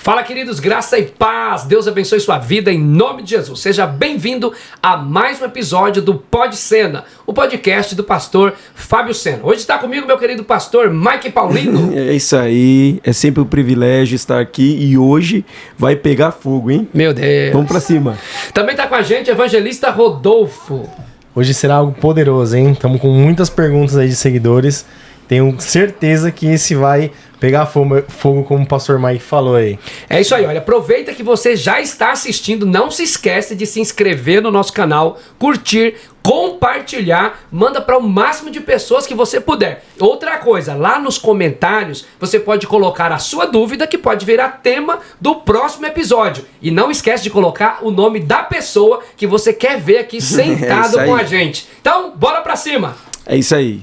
Fala, queridos, graça e paz, Deus abençoe sua vida em nome de Jesus. Seja bem-vindo a mais um episódio do Pod Sena, o podcast do pastor Fábio Sena. Hoje está comigo meu querido pastor Mike Paulino. É isso aí, é sempre um privilégio estar aqui e hoje vai pegar fogo, hein? Meu Deus. Vamos pra cima. Também está com a gente o evangelista Rodolfo. Hoje será algo poderoso, hein? Estamos com muitas perguntas aí de seguidores. Tenho certeza que esse vai pegar fogo, como o pastor Mike falou aí. É isso aí, olha, aproveita que você já está assistindo, não se esquece de se inscrever no nosso canal, curtir, compartilhar, manda para o máximo de pessoas que você puder. Outra coisa, lá nos comentários você pode colocar a sua dúvida que pode virar tema do próximo episódio. E não esquece de colocar o nome da pessoa que você quer ver aqui sentado com a gente. Então, bora para cima! É isso aí.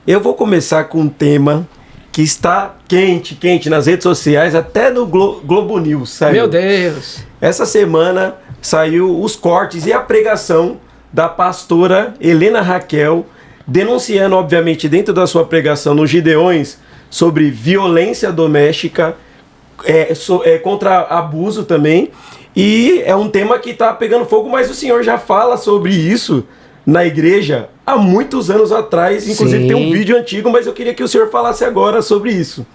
Eu vou começar com um tema que está quente nas redes sociais, até no Globo News, saiu. Meu Deus! Essa semana saiu os cortes e a pregação da pastora Helena Raquel, denunciando, obviamente, dentro da sua pregação nos Gideões, sobre violência doméstica, contra abuso também. E é um tema que está pegando fogo, mas o senhor já fala sobre isso na igreja há muitos anos atrás, inclusive. Sim. Tem um vídeo antigo, mas eu queria que o senhor falasse agora sobre isso.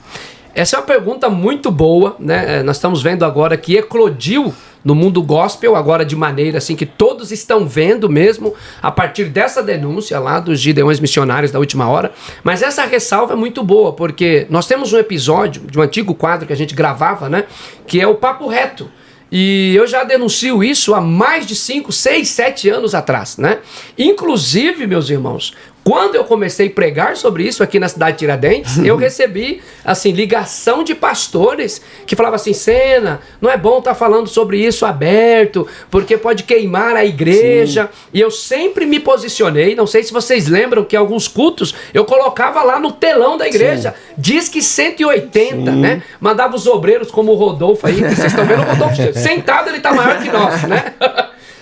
Essa é uma pergunta muito boa, né? Nós estamos vendo agora que eclodiu no mundo gospel, agora de maneira assim que todos estão vendo mesmo, a partir dessa denúncia lá dos Gideões Missionários da Última Hora. Mas essa ressalva é muito boa, porque nós temos um episódio de um antigo quadro que a gente gravava, né? Que é o Papo Reto. E eu já denuncio isso há mais de 5, 6, 7 anos atrás, né? Inclusive, meus irmãos, quando eu comecei a pregar sobre isso aqui na cidade de Tiradentes, eu recebi, assim, ligação de pastores que falavam assim: Sena, não é bom estar falando sobre isso aberto, porque pode queimar a igreja. Sim. E eu sempre me posicionei, não sei se vocês lembram que alguns cultos eu colocava lá no telão da igreja, sim, diz que 180, sim, né? Mandava os obreiros como o Rodolfo aí, que vocês estão vendo o Rodolfo sentado, ele tá maior que nós, né?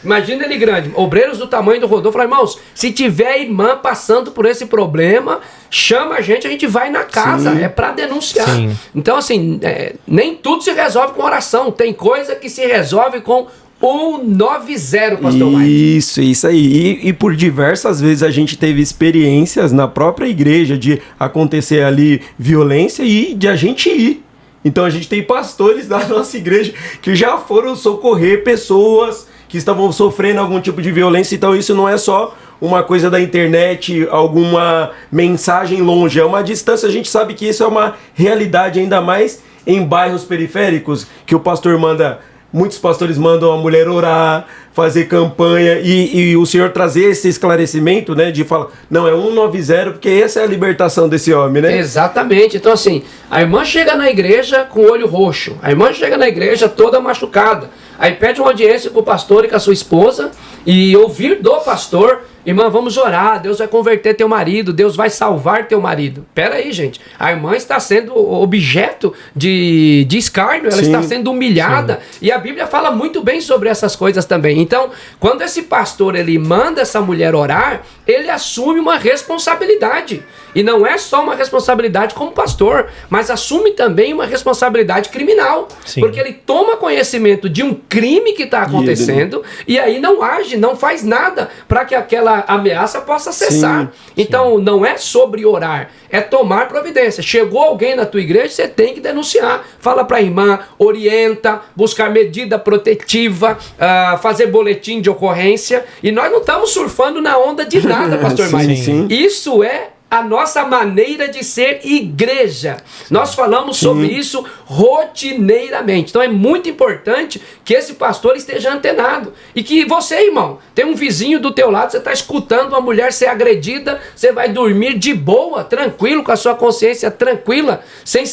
Imagina ele grande, obreiros do tamanho do Rodolfo. Fala, irmãos, se tiver irmã passando por esse problema, chama a gente vai na casa. Sim. É para denunciar. Sim. Então, assim, nem tudo se resolve com oração. Tem coisa que se resolve com 190, pastor Mike. Isso aí. E por diversas vezes a gente teve experiências na própria igreja de acontecer ali violência e de a gente ir. Então a gente tem pastores da nossa igreja que já foram socorrer pessoas que estavam sofrendo algum tipo de violência. Então isso não é só uma coisa da internet, alguma mensagem longe, é uma distância. A gente sabe que isso é uma realidade, ainda mais em bairros periféricos, que o pastor manda, muitos pastores mandam a mulher orar, fazer campanha, e o senhor trazer esse esclarecimento, né, de falar, não, é 190, porque essa é a libertação desse homem, né? Exatamente. Então assim, a irmã chega na igreja com o olho roxo, a irmã chega na igreja toda machucada, aí pede uma audiência com o pastor e com a sua esposa, e ouvir do pastor: irmã, vamos orar, Deus vai converter teu marido, Deus vai salvar teu marido. Pera aí, gente, a irmã está sendo objeto de escárnio, ela, sim, está sendo humilhada, sim, e a Bíblia fala muito bem sobre essas coisas também. Então, quando esse pastor ele manda essa mulher orar, ele assume uma responsabilidade. E não é só uma responsabilidade como pastor, mas assume também uma responsabilidade criminal. Sim. Porque ele toma conhecimento de um crime que está acontecendo e aí não age, não faz nada para que aquela ameaça possa cessar. Sim. Então, não é sobre orar, é tomar providência. Chegou alguém na tua igreja, você tem que denunciar. Fala para a irmã, orienta, buscar medida protetiva, fazer boletim de ocorrência. E nós não estamos surfando na onda de nada, pastor Mike. Isso é a nossa maneira de ser igreja. Nós falamos sobre isso rotineiramente. Então é muito importante que esse pastor esteja antenado. E que você, irmão, tem um vizinho do teu lado, você está escutando uma mulher ser agredida, você vai dormir de boa, tranquilo, com a sua consciência tranquila, sem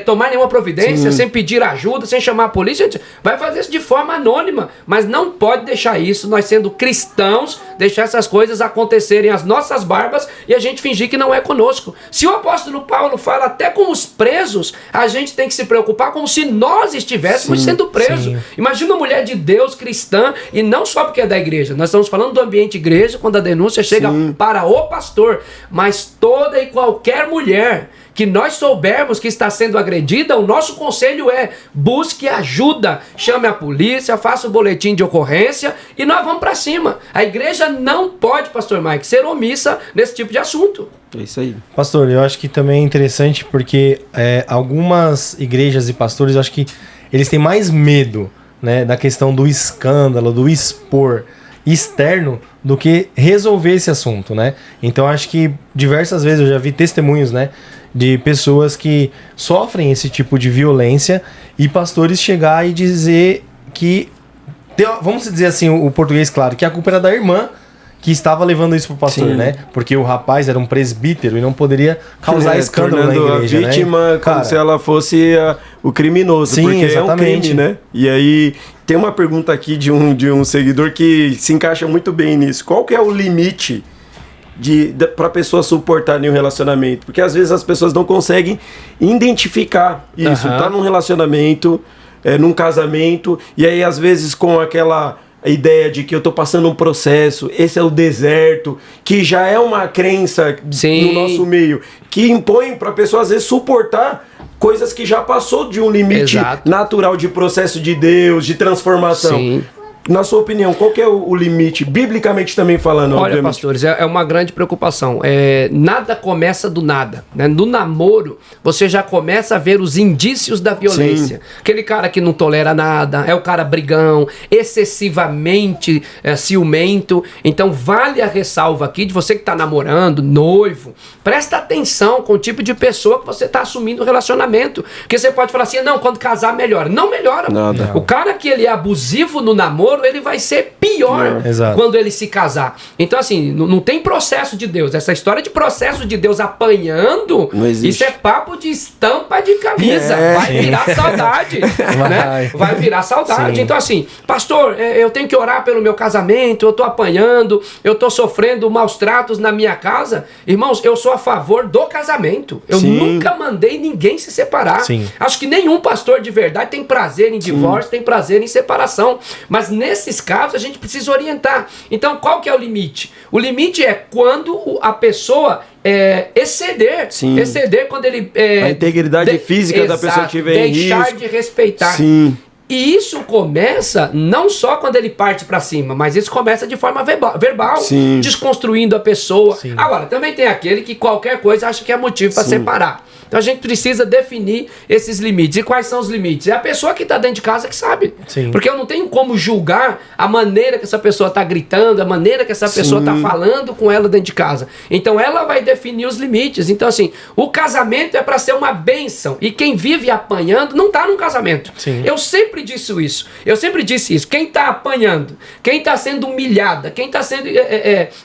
tomar nenhuma providência, sem pedir ajuda, sem chamar a polícia. Gente, vai fazer isso de forma anônima, mas não pode deixar isso, nós sendo cristãos, deixar essas coisas acontecerem às nossas barbas e a gente fingir que não é conosco. Se o apóstolo Paulo fala até com os presos, a gente tem que se preocupar como se nós estivéssemos sendo presos. Sim. Imagina uma mulher de Deus cristã, e não só porque é da igreja, nós estamos falando do ambiente igreja, quando a denúncia chega para o pastor, mas toda e qualquer mulher que nós soubermos que está sendo agredida, o nosso conselho é: busque ajuda, chame a polícia, faça o boletim de ocorrência e nós vamos para cima. A igreja não pode, pastor Mike, ser omissa nesse tipo de assunto. É isso aí. Pastor, eu acho que também é interessante porque algumas igrejas e pastores, eu acho que eles têm mais medo, né, da questão do escândalo, do expor externo, do que resolver esse assunto, né? Então acho que diversas vezes eu já vi testemunhos, né, de pessoas que sofrem esse tipo de violência e pastores chegar e dizer que, vamos dizer assim, o português claro, que a culpa era da irmã que estava levando isso pro pastor, Sim. né? Porque o rapaz era um presbítero e não poderia causar escândalo na tornando igreja, a vítima, né? como Cara, se ela fosse o criminoso, sim, porque exatamente. é um crime, né? E aí, tem uma pergunta aqui de um seguidor que se encaixa muito bem nisso. Qual que é o limite para a pessoa suportar em um relacionamento? Porque às vezes as pessoas não conseguem identificar isso. Tá num relacionamento, num casamento, e aí às vezes com aquela ideia de que eu tô passando um processo, esse é o deserto, que já é uma crença no nosso meio, que impõe para a pessoa às vezes suportar coisas que já passou de um limite natural de processo de Deus, de transformação. Sim. Na sua opinião, qual que é o limite, biblicamente também falando? Olha, obviamente, pastores, é uma grande preocupação. Nada começa do nada, né? No namoro, você já começa a ver os indícios da violência. Sim. Aquele cara que não tolera nada, é o cara brigão, excessivamente ciumento. Então, vale a ressalva aqui de você que está namorando, noivo, presta atenção com o tipo de pessoa que você está assumindo o relacionamento. Porque você pode falar assim, não, quando casar melhora. Não melhora. Nada. O cara que ele é abusivo no namoro, ele vai ser pior quando ele se casar. Então, assim, não tem processo de Deus. Essa história de processo de Deus apanhando, isso é papo de estampa de camisa. Vai virar saudade. Né? Vai virar saudade. Sim. Então, assim, pastor, eu tenho que orar pelo meu casamento, eu tô apanhando, eu tô sofrendo maus tratos na minha casa. Irmãos, eu sou a favor do casamento. Eu nunca mandei ninguém se separar. Sim. Acho que nenhum pastor de verdade tem prazer em divórcio, tem prazer em separação. Mas nesses casos a gente precisa orientar. Então qual que é o limite? O limite é quando a pessoa exceder quando ele... a integridade física da pessoa estiver em risco. Deixar de respeitar. Sim. E isso começa não só quando ele parte pra cima, mas isso começa de forma verbal, desconstruindo a pessoa. Sim. Agora, também tem aquele que qualquer coisa acha que é motivo para separar. Então a gente precisa definir esses limites. E quais são os limites? É a pessoa que está dentro de casa que sabe. Sim. Porque eu não tenho como julgar a maneira que essa pessoa está gritando, a maneira que essa pessoa está falando com ela dentro de casa. Então ela vai definir os limites. Então assim, o casamento é para ser uma bênção. E quem vive apanhando não está num casamento. Sim. Eu sempre disse isso. Quem está apanhando, quem está sendo humilhada, quem está sendo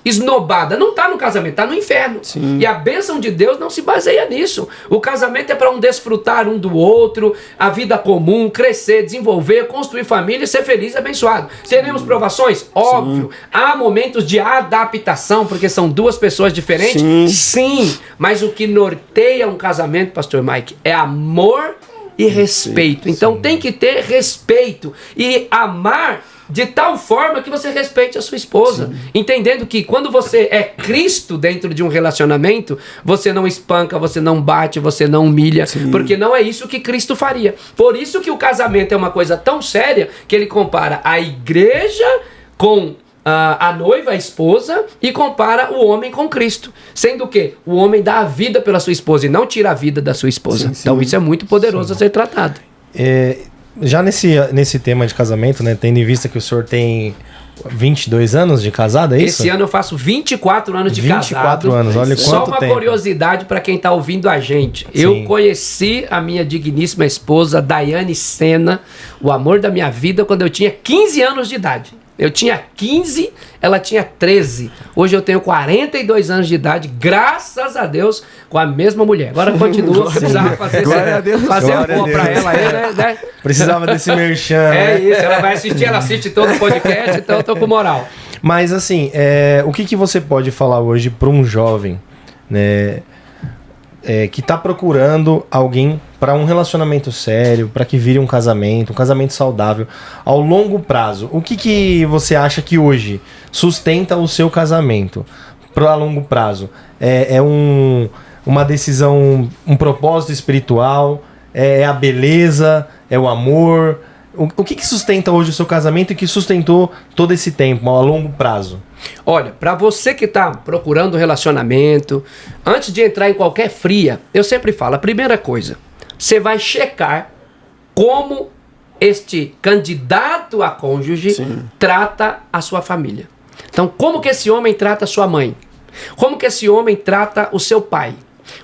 esnobada, não está no casamento, está no inferno. Sim. E a bênção de Deus não se baseia nisso. O casamento é para desfrutar um do outro, a vida comum, crescer, desenvolver, construir família, ser feliz e abençoado. Teremos provações? Óbvio. Há momentos de adaptação, porque são duas pessoas diferentes? Sim. Mas o que norteia um casamento, pastor Mike, é amor e respeito. Então tem que ter respeito e amar de tal forma que você respeite a sua esposa. Sim. Entendendo que quando você é Cristo dentro de um relacionamento, você não espanca, você não bate, você não humilha, porque não é isso que Cristo faria. Por isso que o casamento é uma coisa tão séria que ele compara a igreja com a noiva, a esposa, e compara o homem com Cristo. Sendo que o homem dá a vida pela sua esposa e não tira a vida da sua esposa. Então isso é muito poderoso a ser tratado. Já nesse tema de casamento, né, tendo em vista que o senhor tem 22 anos de casado, é isso? Esse ano eu faço 24 anos de 24 casado. Anos, olha quanto Só uma tempo. Curiosidade para quem está ouvindo a gente. Sim. Eu conheci a minha digníssima esposa, Daiane Sena, o amor da minha vida, quando eu tinha 15 anos de idade. Eu tinha 15, ela tinha 13. Hoje eu tenho 42 anos de idade, graças a Deus, com a mesma mulher. Agora continua, precisava fazer amor pra ela aí, né? Precisava desse merchan. É isso, ela vai assistir, ela assiste todo o podcast, então eu tô com moral. Mas assim, o que você pode falar hoje para um jovem, né, que está procurando alguém para um relacionamento sério, para que vire um casamento saudável, ao longo prazo? O que você acha que hoje sustenta o seu casamento para longo prazo? uma decisão, um propósito espiritual? É a beleza? É o amor? O que sustenta hoje o seu casamento e que sustentou todo esse tempo, a longo prazo? Olha, para você que está procurando relacionamento, antes de entrar em qualquer fria, eu sempre falo, a primeira coisa, você vai checar como este candidato a cônjuge trata a sua família. Então, como que esse homem trata a sua mãe? Como que esse homem trata o seu pai?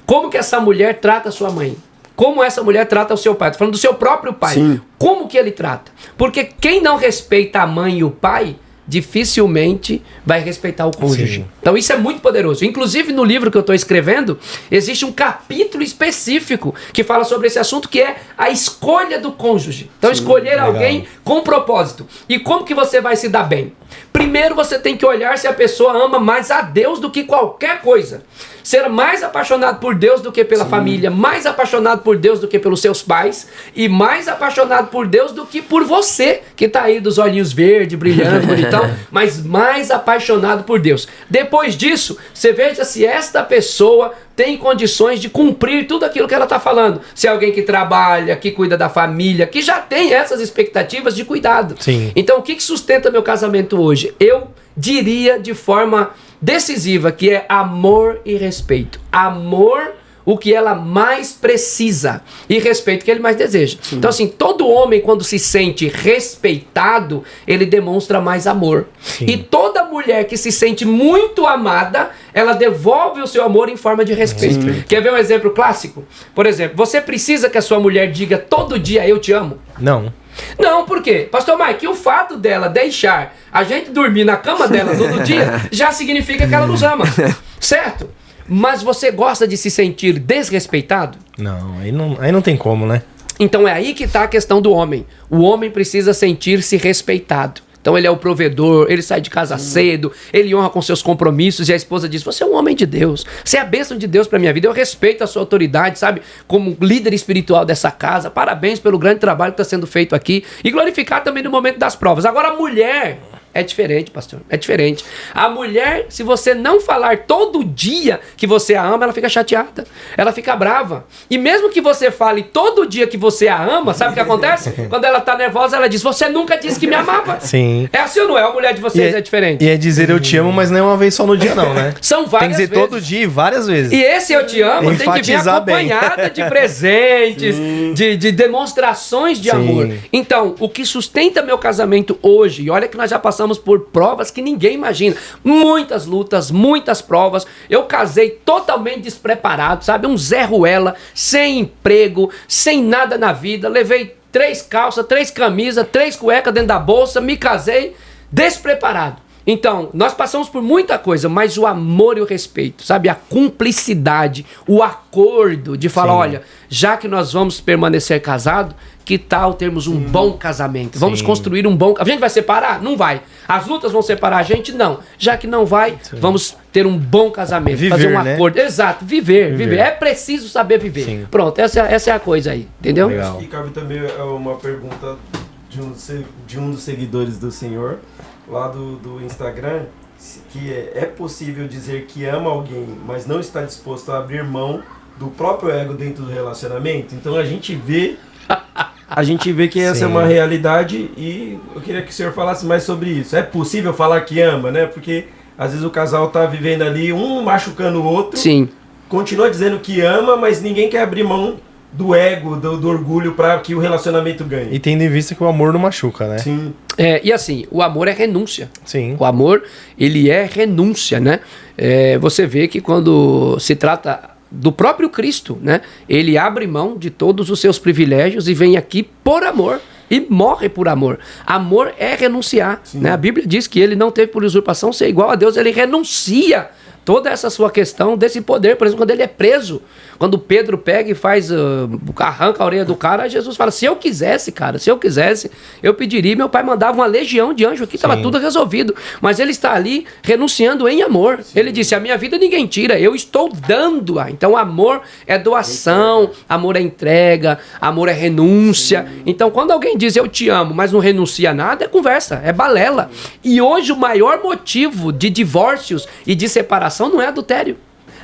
Como que essa mulher trata a sua mãe? Como essa mulher trata o seu pai? Estou falando do seu próprio pai. Sim. Como que ele trata? Porque quem não respeita a mãe e o pai, dificilmente vai respeitar o cônjuge. Sim. Então isso é muito poderoso. Inclusive no livro que eu estou escrevendo, existe um capítulo específico que fala sobre esse assunto, que é a escolha do cônjuge. Então escolher legal. alguém com propósito. E como que você vai se dar bem? Primeiro você tem que olhar se a pessoa ama mais a Deus do que qualquer coisa. Ser mais apaixonado por Deus do que pela família, mais apaixonado por Deus do que pelos seus pais, e mais apaixonado por Deus do que por você, que está aí dos olhinhos verdes, brilhando, bonitão, mas mais apaixonado por Deus. Depois disso, você veja se esta pessoa tem condições de cumprir tudo aquilo que ela está falando. Se é alguém que trabalha, que cuida da família, que já tem essas expectativas de cuidado. Sim. Então, o que sustenta meu casamento hoje? Eu diria de forma decisiva que é amor e respeito. Amor, o que ela mais precisa, e respeito, o que ele mais deseja. Então, assim, todo homem, quando se sente respeitado, ele demonstra mais amor. E toda mulher que se sente muito amada, ela devolve o seu amor em forma de respeito. Quer ver um exemplo clássico? Por exemplo, você precisa que a sua mulher diga todo dia, eu te amo? Não. Não, por quê? Pastor Mike, o fato dela deixar a gente dormir na cama dela todo dia já significa que ela nos ama, certo? Mas você gosta de se sentir desrespeitado? Não, aí não tem como, né? Então é aí que está a questão do homem. O homem precisa sentir-se respeitado. Então ele é o provedor, ele sai de casa cedo, ele honra com seus compromissos, e a esposa diz, você é um homem de Deus, você é a bênção de Deus para minha vida, eu respeito a sua autoridade, sabe, como líder espiritual dessa casa, parabéns pelo grande trabalho que está sendo feito aqui, e glorificar também no momento das provas. Agora a mulher é diferente, pastor, é diferente. A mulher, se você não falar todo dia que você a ama, ela fica chateada, ela fica brava. E mesmo que você fale todo dia que você a ama, sabe o que acontece? Quando ela tá nervosa, ela diz, você nunca disse que me amava. Sim. É assim ou não é? A mulher de vocês é diferente. E é dizer eu te amo, mas não é uma vez só no dia não, né? São várias Tem que dizer vezes. todo dia e várias vezes. E esse eu te amo tem que vir Enfatizar bem. acompanhada de presentes, de demonstrações de Sim. amor. Então, o que sustenta meu casamento hoje, e olha que nós já passamos por provas que ninguém imagina, muitas lutas, muitas provas, eu casei totalmente despreparado, sabe, um Zé Ruela, sem emprego, sem nada na vida, levei 3 calças, 3 camisas, 3 cuecas dentro da bolsa, me casei despreparado. Então, nós passamos por muita coisa, mas o amor e o respeito, sabe? A cumplicidade, o acordo de falar, olha, já que nós vamos permanecer casados, que tal termos um bom casamento? Vamos construir um bom... A gente vai separar? Não vai. As lutas vão separar a gente? Não. Já que não vai, vamos ter um bom casamento. Viver, fazer um né? acordo. Exato, viver. É preciso saber viver. Sim. Pronto, essa é a coisa aí, entendeu? Legal. Acho que cabe também uma pergunta de um dos seguidores do senhor, lá do Instagram, que é possível dizer que ama alguém, mas não está disposto a abrir mão do próprio ego dentro do relacionamento? Então a gente vê que essa é uma realidade, e eu queria que o senhor falasse mais sobre isso. É possível falar que ama, né? Porque às vezes o casal tá vivendo ali, um machucando o outro, Sim. continua dizendo que ama, mas ninguém quer abrir mão do ego, do orgulho, para que o relacionamento ganhe. E tendo em vista que o amor não machuca, né? Sim. E assim, o amor é renúncia. Sim. O amor, ele é renúncia, né? Você vê que quando se trata do próprio Cristo, né? Ele abre mão de todos os seus privilégios e vem aqui por amor. E morre por amor. Amor é renunciar, né? A Bíblia diz que ele não teve por usurpação ser igual a Deus, ele renuncia toda essa sua questão desse poder. Por exemplo, quando ele é preso, quando Pedro pega e faz, arranca a orelha do cara, Jesus fala, se eu quisesse, cara, se eu quisesse, eu pediria, meu pai mandava uma legião de anjos aqui, estava tudo resolvido. Mas ele está ali renunciando em amor. Ele disse, a minha vida ninguém tira, eu estou dando-a. Então amor é doação, amor é entrega, amor é renúncia. Então quando alguém diz eu te amo, mas não renuncia a nada, é conversa, é balela. E hoje o maior motivo de divórcios e de separação não é adultério,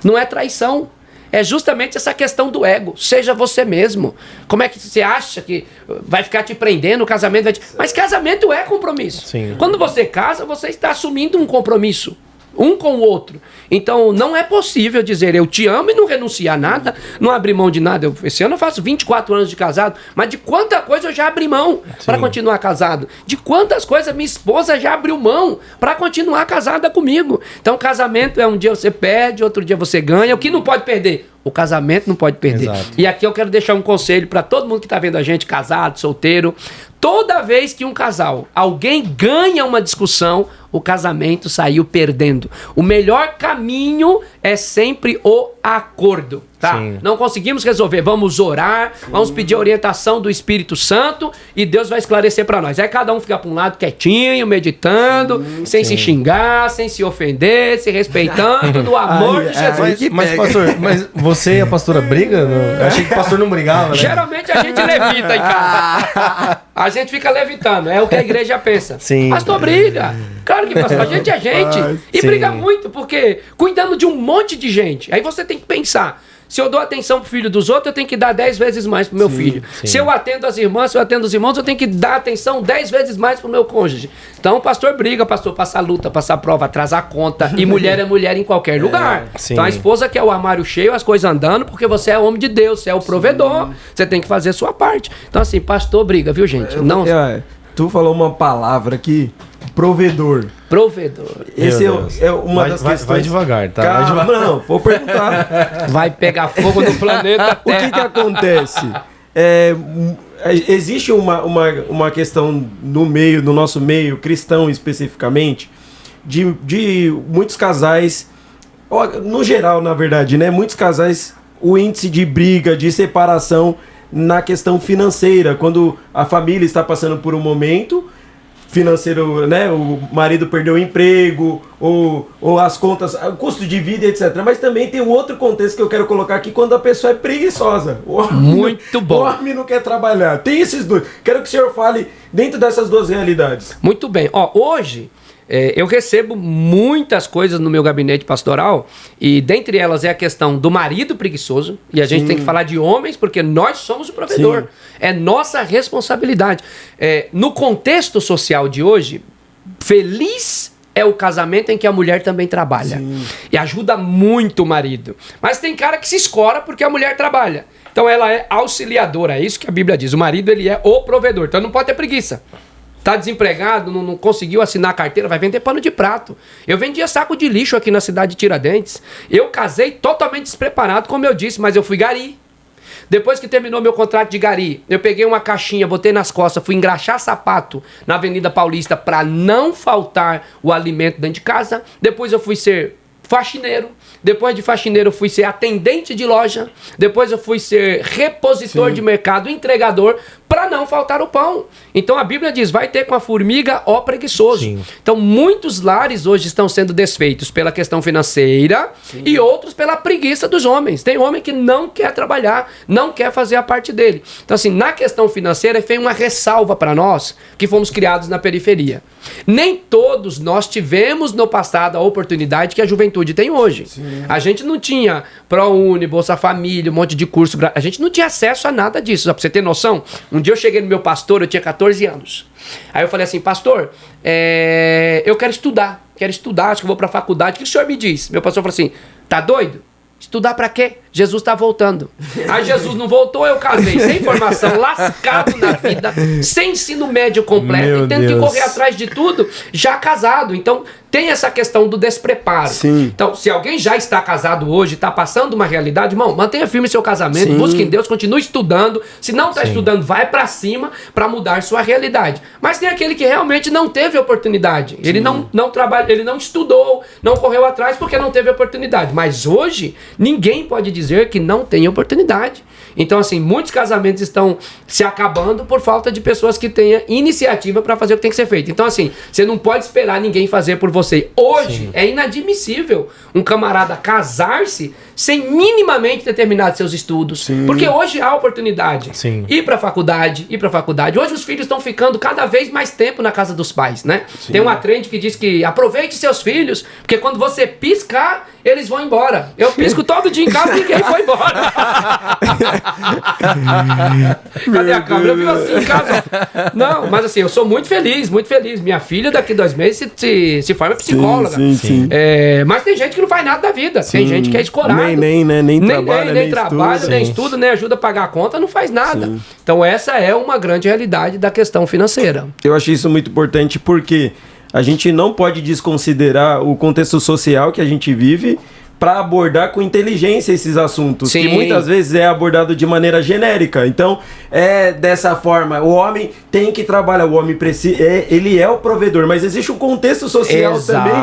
não é traição, é justamente essa questão do ego. Seja você mesmo. Como é que você acha que vai ficar te prendendo, o casamento vai te... Mas casamento é compromisso. Sim. Quando você casa, você está assumindo um compromisso. Um com o outro. Então, não é possível dizer eu te amo e não renunciar a nada, não abrir mão de nada. Esse ano eu faço 24 anos de casado, mas de quanta coisa eu já abri mão para continuar casado? De quantas coisas minha esposa já abriu mão para continuar casada comigo? Então, casamento é um dia você perde, outro dia você ganha. O que não pode perder? O casamento não pode perder. Exato. E aqui eu quero deixar um conselho para todo mundo que está vendo a gente, casado, solteiro. Toda vez que um casal, alguém ganha uma discussão, o casamento saiu perdendo. O melhor caminho é sempre o acordo, tá? Sim. Não conseguimos resolver, vamos orar, vamos pedir a orientação do Espírito Santo e Deus vai esclarecer para nós. Aí cada um fica para um lado quietinho, meditando, sem se xingar, sem se ofender, se respeitando, no amor de Jesus. Mas, pastor, mas você e a pastora briga? Eu achei que o pastor não brigava, né? Geralmente a gente levita em casa. A gente fica levitando, é o que a igreja pensa. Sim. Pastor briga. Claro que pastor, a gente é gente. E sim. briga muito, porque cuidando de um monte de gente. Aí você tem que pensar. Se eu dou atenção pro filho dos outros, eu tenho que dar 10 vezes mais pro meu filho. sim. Se eu atendo as irmãs, se eu atendo os irmãos, eu tenho que dar atenção 10 vezes mais pro meu cônjuge. Então o pastor briga, pastor passa luta, passa prova, atrasa a conta. E mulher é mulher em qualquer lugar. sim. Então a esposa quer o armário cheio, as coisas andando, porque você é homem de Deus, você é o provedor. Você tem que fazer a sua parte. Então assim, pastor briga, viu gente? Não... Tu falou uma palavra aqui, provedor. Provedor. Esse é uma das questões. Vai devagar, tá? Calma, Vai devagar. não, vou perguntar. Vai pegar fogo no planeta O Terra. que acontece? Existe uma questão no nosso meio, cristão especificamente, de muitos casais, no geral, na verdade, né? Muitos casais, o índice de briga, de separação na questão financeira, quando a família está passando por um momento financeiro, né? O marido perdeu o emprego, ou as contas, o custo de vida, etc. Mas também tem um outro contexto que eu quero colocar aqui, quando a pessoa é preguiçosa. Muito bom. O homem não quer trabalhar. Tem esses dois. Quero que o senhor fale dentro dessas duas realidades. Muito bem. Hoje eu recebo muitas coisas no meu gabinete pastoral e dentre elas é a questão do marido preguiçoso, e a gente tem que falar de homens porque nós somos o provedor. Sim. É nossa responsabilidade. No contexto social de hoje, feliz é o casamento em que a mulher também trabalha. Sim. E ajuda muito o marido. Mas tem cara que se escora porque a mulher trabalha. Então ela é auxiliadora, é isso que a Bíblia diz. O marido, ele é o provedor, então não pode ter preguiça. Tá desempregado, não conseguiu assinar a carteira, vai vender pano de prato. Eu vendia saco de lixo aqui na cidade de Tiradentes. Eu casei totalmente despreparado, como eu disse, mas eu fui gari. Depois que terminou meu contrato de gari, eu peguei uma caixinha, botei nas costas, fui engraxar sapato na Avenida Paulista para não faltar o alimento dentro de casa. Depois eu fui ser faxineiro. Depois de faxineiro eu fui ser atendente de loja. Depois eu fui ser repositor de mercado, entregador, para não faltar o pão. Então a Bíblia diz, vai ter com a formiga, ó preguiçoso. Sim. Então muitos lares hoje estão sendo desfeitos pela questão financeira e outros pela preguiça dos homens. Tem homem que não quer trabalhar, não quer fazer a parte dele. Então assim, na questão financeira foi uma ressalva para nós que fomos criados na periferia. Nem todos nós tivemos no passado a oportunidade que a juventude tem hoje. Sim. A gente não tinha ProUni, Bolsa Família, um monte de curso. A gente não tinha acesso a nada disso. Só pra você ter noção, um dia eu cheguei no meu pastor, eu tinha 14 anos. Aí eu falei assim, pastor, eu quero estudar, acho que vou pra faculdade. O que o senhor me diz? Meu pastor falou assim, tá doido? Estudar pra quê? Jesus tá voltando. Aí Jesus não voltou, eu casei sem formação, lascado na vida, sem ensino médio completo, e tendo que correr atrás de tudo, já casado. Então tem essa questão do despreparo. Sim. Então, se alguém já está casado hoje, está passando uma realidade, irmão, mantenha firme seu casamento, busque em Deus, continue estudando. Se não está estudando, vai pra cima para mudar sua realidade. Mas tem aquele que realmente não teve oportunidade. Ele não trabalha, ele não estudou, não correu atrás porque não teve oportunidade. Mas hoje, ninguém pode dizer que não tem oportunidade. Então, assim, muitos casamentos estão se acabando por falta de pessoas que tenham iniciativa para fazer o que tem que ser feito. Então, assim, você não pode esperar ninguém fazer por você. Hoje, é inadmissível um camarada casar-se sem minimamente ter terminado seus estudos. Porque hoje há oportunidade. Ir para faculdade. Hoje os filhos estão ficando cada vez mais tempo na casa dos pais, né? Tem uma trend que diz que aproveite seus filhos, porque quando você piscar, eles vão embora. Eu pisco todo dia em casa e ninguém foi embora. Cadê a câmera? Eu vi assim em casa. Não, mas assim, eu sou muito feliz, muito feliz. Minha filha daqui 2 meses se forma psicóloga. Mas tem gente que não faz nada da vida. Tem gente que é escorado. Nem trabalha, nem estuda, nem ajuda a pagar a conta, não faz nada. Então essa é uma grande realidade da questão financeira. Eu acho isso muito importante porque a gente não pode desconsiderar o contexto social que a gente vive para abordar com inteligência esses assuntos, que muitas vezes é abordado de maneira genérica. Então, é dessa forma, o homem tem que trabalhar, o homem precisa, ele é o provedor, mas existe um contexto social também,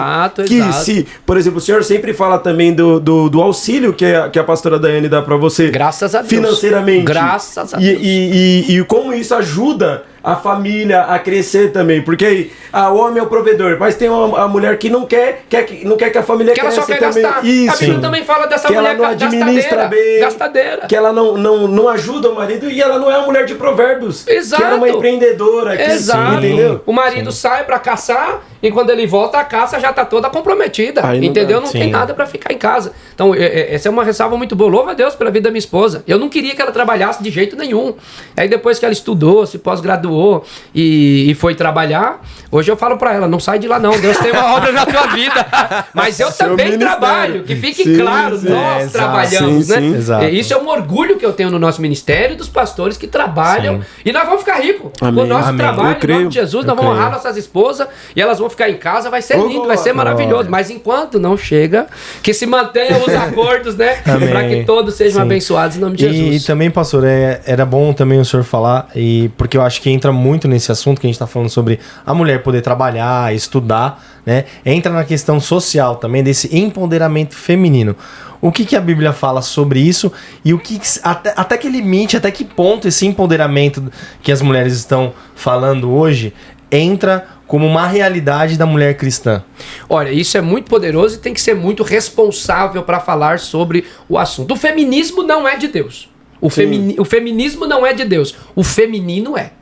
que se, por exemplo, o senhor sempre fala também do auxílio que a pastora Daiane dá para você, graças a Deus, financeiramente, graças a Deus, e como isso ajuda a família a crescer também, porque o homem é o provedor, mas tem a mulher que não quer que a família cresça, ela só quer também. gastar. Isso. A Bíblia também fala dessa que mulher ela não administra gastadeira, que ela não ajuda o marido, e ela não é uma mulher de provérbios. Exato. Que ela é uma empreendedora. Exato. Entendeu? O marido sai pra caçar e quando ele volta, a caça já tá toda comprometida. Entendeu? Não tem nada pra ficar em casa. Então, essa é uma ressalva muito boa. Louva a Deus pela vida da minha esposa. Eu não queria que ela trabalhasse de jeito nenhum. Aí depois que ela estudou, se pós-graduou e foi trabalhar, hoje eu falo pra ela, não sai de lá não, Deus tem uma obra na tua vida. Mas eu também trabalho, que fique claro, nós trabalhamos, né? Isso é um orgulho que eu tenho no nosso ministério, dos pastores que trabalham, e nós vamos ficar ricos. Com o nosso trabalho, em nome de Jesus, nós vamos honrar nossas esposas, e elas vão ficar em casa, vai ser lindo, vai ser maravilhoso. Mas enquanto não chega, que se mantenham os acordos, né? Para que todos sejam abençoados em nome de Jesus. E também, pastor, era bom também o senhor falar, porque eu acho que entra muito nesse assunto que a gente está falando sobre a mulher poder trabalhar, estudar, né? Entra na questão social também, desse empoderamento feminino. O que a Bíblia fala sobre isso e até que limite, até que ponto esse empoderamento que as mulheres estão falando hoje entra como uma realidade da mulher cristã? Olha, isso é muito poderoso e tem que ser muito responsável para falar sobre o assunto. O feminismo não é de Deus. O feminismo não é de Deus. O feminino é.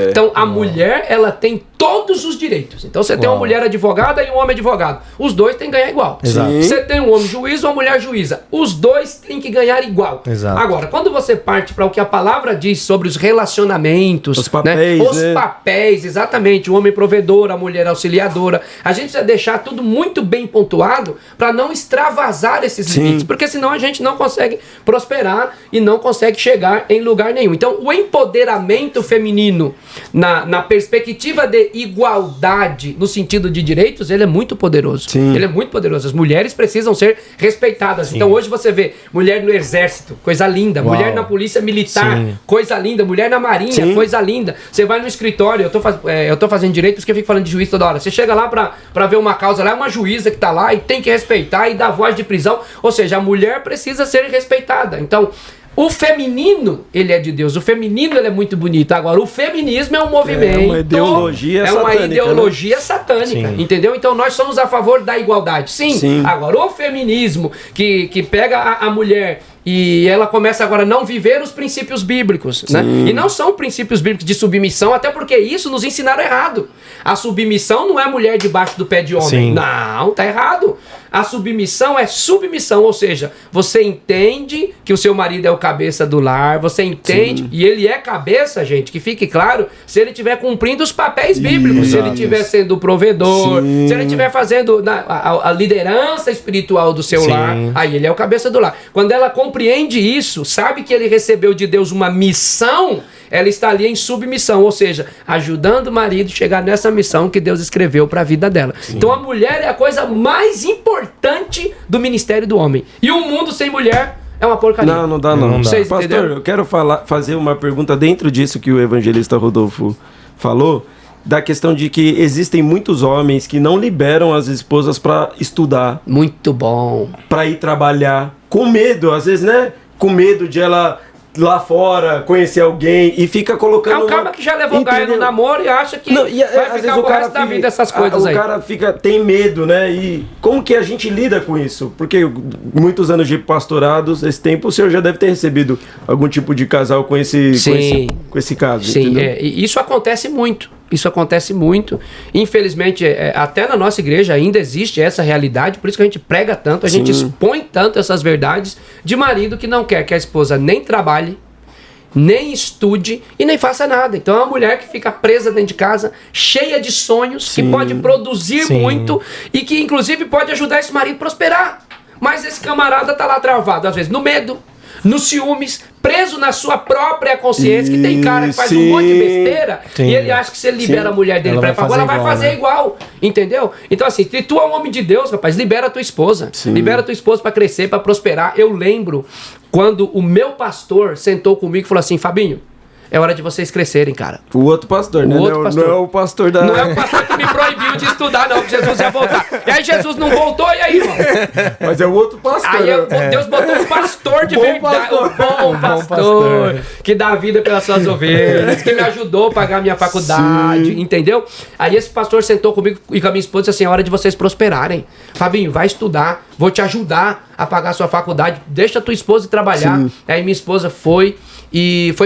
Então a mulher, ela tem todos os direitos. Então você tem uma mulher advogada e um homem advogado. Os dois têm que ganhar igual. Você tem um homem juiz ou uma mulher juíza. Os dois têm que ganhar igual. Agora, quando você parte para o que a palavra diz sobre os relacionamentos, os papéis, exatamente, o homem provedor, a mulher auxiliadora, a gente precisa deixar tudo muito bem pontuado para não extravasar esses limites, porque senão a gente não consegue prosperar e não consegue chegar em lugar nenhum. Então o empoderamento feminino na perspectiva de igualdade, no sentido de direitos, ele é muito poderoso. Ele é muito poderoso. As mulheres precisam ser respeitadas. Então hoje você vê mulher no exército, coisa linda. Mulher na polícia militar, coisa linda. Mulher na marinha, coisa linda. Você vai no escritório, eu tô fazendo direito, porque eu fico falando de juiz toda hora. Você chega lá pra ver uma causa lá, é uma juíza que tá lá e tem que respeitar e dar voz de prisão. Ou seja, a mulher precisa ser respeitada. Então, o feminino, ele é de Deus. O feminino, ele é muito bonito. Agora, o feminismo é um movimento. É uma ideologia satânica. É uma ideologia satânica, entendeu? Então, nós somos a favor da igualdade. Sim. Agora, o feminismo que pega a mulher e ela começa agora a não viver os princípios bíblicos, né? E não são princípios bíblicos de submissão, até porque isso nos ensinaram errado. A submissão não é mulher debaixo do pé de homem. Não, tá errado. A submissão é submissão, ou seja, você entende que o seu marido é o cabeça do lar, você entende, e ele é cabeça, gente, que fique claro, se ele estiver cumprindo os papéis bíblicos, se ele estiver sendo provedor, se ele estiver fazendo a liderança espiritual do seu lar, aí ele é o cabeça do lar. Quando ela compreende isso, sabe que ele recebeu de Deus uma missão, ela está ali em submissão, ou seja, ajudando o marido a chegar nessa missão que Deus escreveu para a vida dela. Então a mulher é a coisa mais importante do ministério do homem. E um mundo sem mulher é uma porcaria. Não dá. Pastor, eu quero fazer uma pergunta dentro disso que o evangelista Rodolfo falou, da questão de que existem muitos homens que não liberam as esposas para estudar. Muito bom. Para ir trabalhar. Com medo, às vezes, né? Com medo de ela lá fora, conhecer alguém e fica colocando... É um cara que já levou gaia no namoro e acha que não, e, vai ficar o resto da vida essas coisas aí. O cara tem medo, né? E como que a gente lida com isso? Porque muitos anos de pastorados, esse tempo, o senhor já deve ter recebido algum tipo de casal com esse caso. Sim, e isso acontece muito. Isso acontece muito. Infelizmente, até na nossa igreja ainda existe essa realidade, por isso que a gente prega tanto, a gente expõe tanto essas verdades de marido que não quer que a esposa nem trabalhe, nem estude e nem faça nada. Então é uma mulher que fica presa dentro de casa, cheia de sonhos, que pode produzir muito e que inclusive pode ajudar esse marido a prosperar. Mas esse camarada tá lá travado, às vezes, no medo, nos ciúmes, preso na sua própria consciência, que tem cara que faz um monte de besteira e ele acha que se ele libera a mulher dele pra favor, ela vai fazer igual, entendeu? Então assim, se tu é um homem de Deus, rapaz, libera a tua esposa, libera a tua esposa pra crescer, pra prosperar. Eu lembro quando o meu pastor sentou comigo e falou assim: Fabinho, é hora de vocês crescerem, cara. O outro pastor, né? Não é o pastor da... Não é o pastor que me proibiu de estudar, não, que Jesus ia voltar. E aí Jesus não voltou, e aí, irmão? Mas é o outro pastor. Aí Deus botou um pastor de verdade. Um bom pastor. Que dá vida pelas suas ovelhas, que me ajudou a pagar a minha faculdade, entendeu? Aí esse pastor sentou comigo e com a minha esposa e disse assim: é hora de vocês prosperarem. Fabinho, vai estudar, vou te ajudar a pagar a sua faculdade, deixa a tua esposa trabalhar. Aí minha esposa foi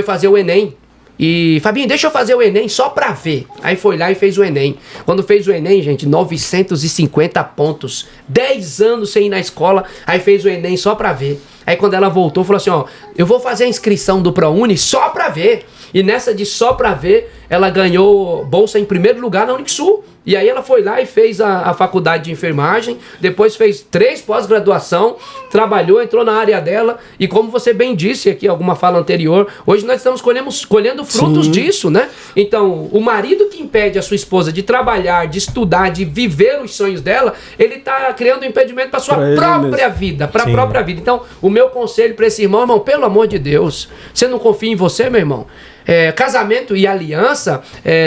fazer o Enem. E, Fabinho, deixa eu fazer o Enem só pra ver. Aí foi lá e fez o Enem. Quando fez o Enem, gente, 950 pontos. 10 anos sem ir na escola. Aí fez o Enem só pra ver. Aí quando ela voltou, falou assim: ó, eu vou fazer a inscrição do ProUni só pra ver. E nessa de só pra ver, ela ganhou bolsa em primeiro lugar na Unixul. E aí ela foi lá e fez a faculdade de enfermagem, depois fez 3 pós-graduação, trabalhou, entrou na área dela, e como você bem disse aqui, alguma fala anterior, hoje nós estamos colhendo frutos disso, né? Então, o marido que impede a sua esposa de trabalhar, de estudar, de viver os sonhos dela, ele está criando um impedimento para sua própria vida, para a própria vida. Então, o meu conselho para esse irmão, pelo amor de Deus, você não confia em você, meu irmão? Casamento e aliança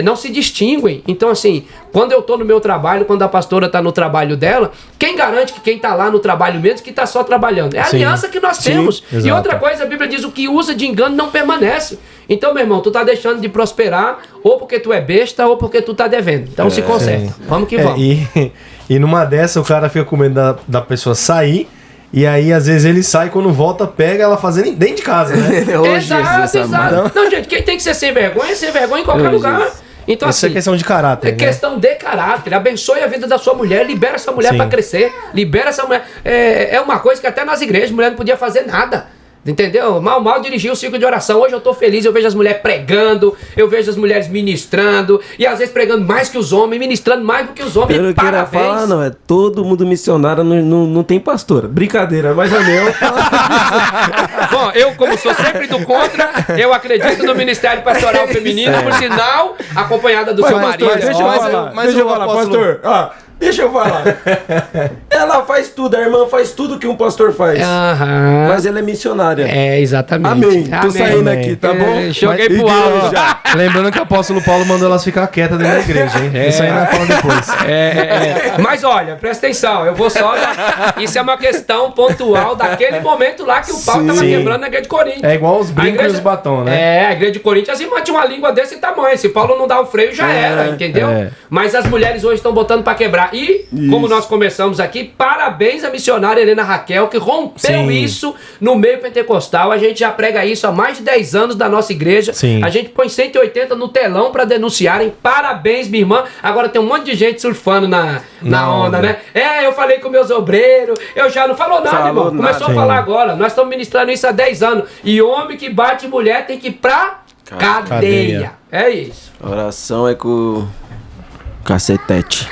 não se distinguem. Então, assim, quando eu tô no meu trabalho, quando a pastora tá no trabalho dela, quem garante que quem tá lá no trabalho mesmo que tá só trabalhando? É a aliança que nós temos. Exato. E outra coisa, a Bíblia diz: o que usa de engano não permanece. Então, meu irmão, tu tá deixando de prosperar ou porque tu é besta ou porque tu tá devendo. Então se conserta. Vamos que vamos. E numa dessa o cara fica com medo da pessoa sair. E aí, às vezes, ele sai, quando volta, pega ela fazendo dentro de casa, né? Exato. Não, gente, quem tem que ser sem vergonha em qualquer lugar. Então, isso é questão de caráter. É questão de caráter. Abençoe a vida da sua mulher, libera essa mulher para crescer, libera essa mulher. É uma coisa que até nas igrejas a mulher não podia fazer nada. Entendeu? Mal dirigiu o ciclo de oração. Hoje eu tô feliz, eu vejo as mulheres pregando, eu vejo as mulheres ministrando, e às vezes pregando mais que os homens, ministrando mais do que os homens. Eu não quero falar, não, é todo mundo missionário, não tem pastora. Brincadeira, mas a meu. Bom, eu como sou sempre do contra, eu acredito no Ministério Pastoral Feminino, por sinal, acompanhada do seu marido. Deixa eu falar, pastor. Deixa eu falar. Ela faz tudo, a irmã faz tudo que um pastor faz. Mas ela é missionária. Exatamente. Amém. Tô saindo aqui, tá bom? Joguei pro alto já. Lembrando que o apóstolo Paulo mandou elas ficar quietas dentro da igreja, hein? Isso aí nós falamos depois. Mas olha, presta atenção, eu vou só... Isso é uma questão pontual daquele momento lá que o Paulo tava quebrando na igreja de Corinto. É igual os brincos e os batons, né? A igreja de Corinto, as irmãs tinham uma língua desse tamanho. Se Paulo não dá o freio, já era, entendeu? Mas as mulheres hoje estão botando pra quebrar. E, como nós começamos aqui, parabéns à missionária Helena Raquel, que rompeu isso no meio pentecostal. A gente já prega isso há mais de 10 anos da nossa igreja. A gente põe 180 no telão pra denunciarem. Parabéns, minha irmã. Agora tem um monte de gente surfando na onda, né? Eu falei com meus obreiros, eu já não falou nada, irmão. Começou a falar agora. Nós estamos ministrando isso há 10 anos. E homem que bate mulher tem que ir pra cadeia. É isso. A oração é com cacetete.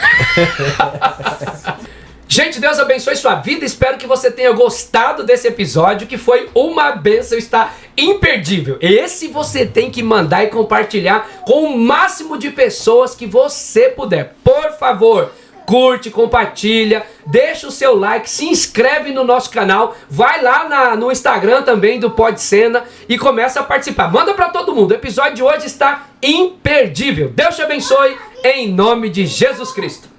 Gente, Deus abençoe sua vida. Espero que você tenha gostado desse episódio, que foi uma bênção, está imperdível. Esse você tem que mandar e compartilhar com o máximo de pessoas que você puder. Por favor, curte, compartilha, deixa o seu like, se inscreve no nosso canal, vai lá no Instagram também do Pod Cena e começa a participar. Manda pra todo mundo. O episódio de hoje está imperdível. Deus te abençoe em nome de Jesus Cristo.